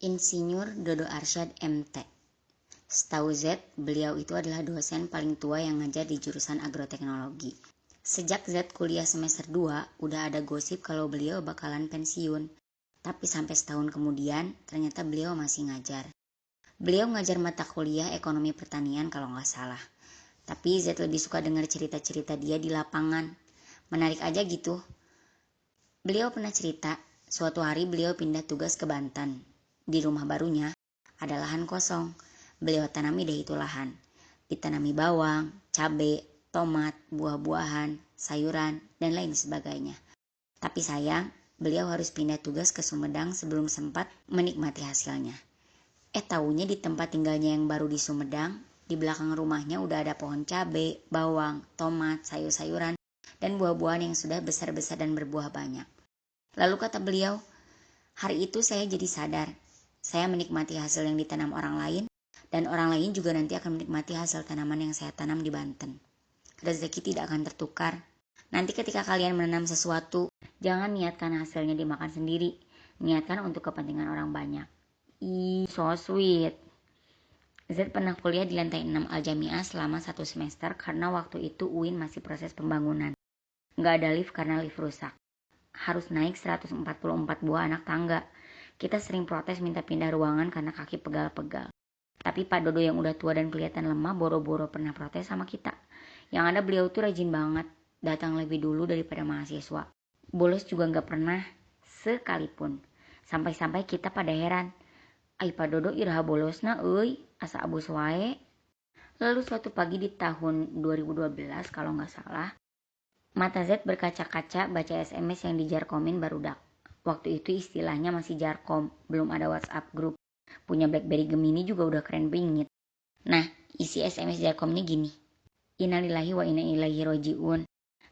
Insinyur Dodo Arsyad MT. Setahu Z, beliau itu adalah dosen paling tua yang ngajar di jurusan agroteknologi. Sejak Z kuliah semester 2, udah ada gosip kalau beliau bakalan pensiun. Tapi sampai setahun kemudian, ternyata beliau masih ngajar. Beliau ngajar mata kuliah ekonomi pertanian kalau nggak salah. Tapi Z lebih suka dengar cerita-cerita dia di lapangan. Menarik aja gitu. Beliau pernah cerita, suatu hari beliau pindah tugas ke Banten. Di rumah barunya, ada lahan kosong. Beliau tanami deh itu lahan. Ditanami bawang, cabai, tomat, buah-buahan, sayuran, dan lain sebagainya. Tapi sayang, beliau harus pindah tugas ke Sumedang sebelum sempat menikmati hasilnya. Taunya di tempat tinggalnya yang baru di Sumedang, di belakang rumahnya udah ada pohon cabai, bawang, tomat, sayur-sayuran, dan buah-buahan yang sudah besar-besar dan berbuah banyak. Lalu kata beliau, hari itu saya jadi sadar, saya menikmati hasil yang ditanam orang lain, dan orang lain juga nanti akan menikmati hasil tanaman yang saya tanam di Banten. Rezeki tidak akan tertukar. Nanti ketika kalian menanam sesuatu, jangan niatkan hasilnya dimakan sendiri. Niatkan untuk kepentingan orang banyak. So sweet. Z pernah kuliah di lantai 6 Al-Jamiah selama 1 semester karena waktu itu UIN masih proses pembangunan. Nggak ada lift karena lift rusak. Harus naik 144 buah anak tangga. Kita sering protes minta pindah ruangan karena kaki pegal-pegal. Tapi Pak Dodo yang udah tua dan kelihatan lemah boro-boro pernah protes sama kita. Yang ada beliau tuh rajin banget, datang lebih dulu daripada mahasiswa. Bolos juga nggak pernah sekalipun. Sampai-sampai kita pada heran. Ai Pak Dodo iraha bolosna euy, asa abus wae. Lalu suatu pagi di tahun 2012 kalau nggak salah, mata Z berkaca-kaca baca SMS yang dijarkomin barudak. Waktu itu istilahnya masih jarkom, belum ada WhatsApp grup. Punya BlackBerry Gemini juga udah keren bingit. Nah, isi SMS jarkom ini gini. Innalillahi wa inna ilaihi roji'un.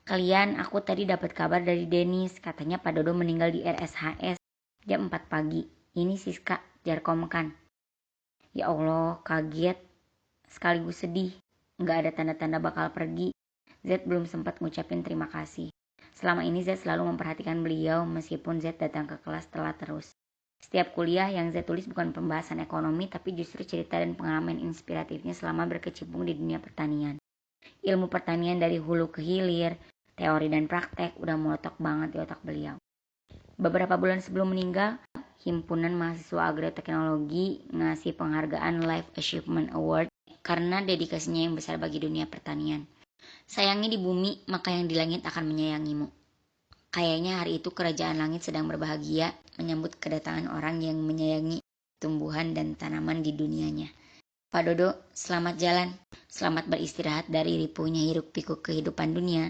Kalian, aku tadi dapat kabar dari Denis, katanya Pak Dodo meninggal di RSHS jam 4 pagi. Ini Siska, jarkomkan. Ya Allah, kaget, sekaligus sedih. Nggak ada tanda-tanda bakal pergi. Z belum sempat ngucapin terima kasih. Selama ini Z selalu memperhatikan beliau meskipun Z datang ke kelas telat terus. Setiap kuliah yang Z tulis bukan pembahasan ekonomi tapi justru cerita dan pengalaman inspiratifnya selama berkecimpung di dunia pertanian. Ilmu pertanian dari hulu ke hilir, teori dan praktek udah meletok banget di otak beliau. Beberapa bulan sebelum meninggal, Himpunan Mahasiswa Agroteknologi ngasih penghargaan Life Achievement Award karena dedikasinya yang besar bagi dunia pertanian. Sayangnya di bumi, maka yang di langit akan menyayangimu. Kayaknya hari itu kerajaan langit sedang berbahagia menyambut kedatangan orang yang menyayangi tumbuhan dan tanaman di dunianya. Pak Dodo, selamat jalan. Selamat beristirahat dari ripuhnya hiruk pikuk kehidupan dunia.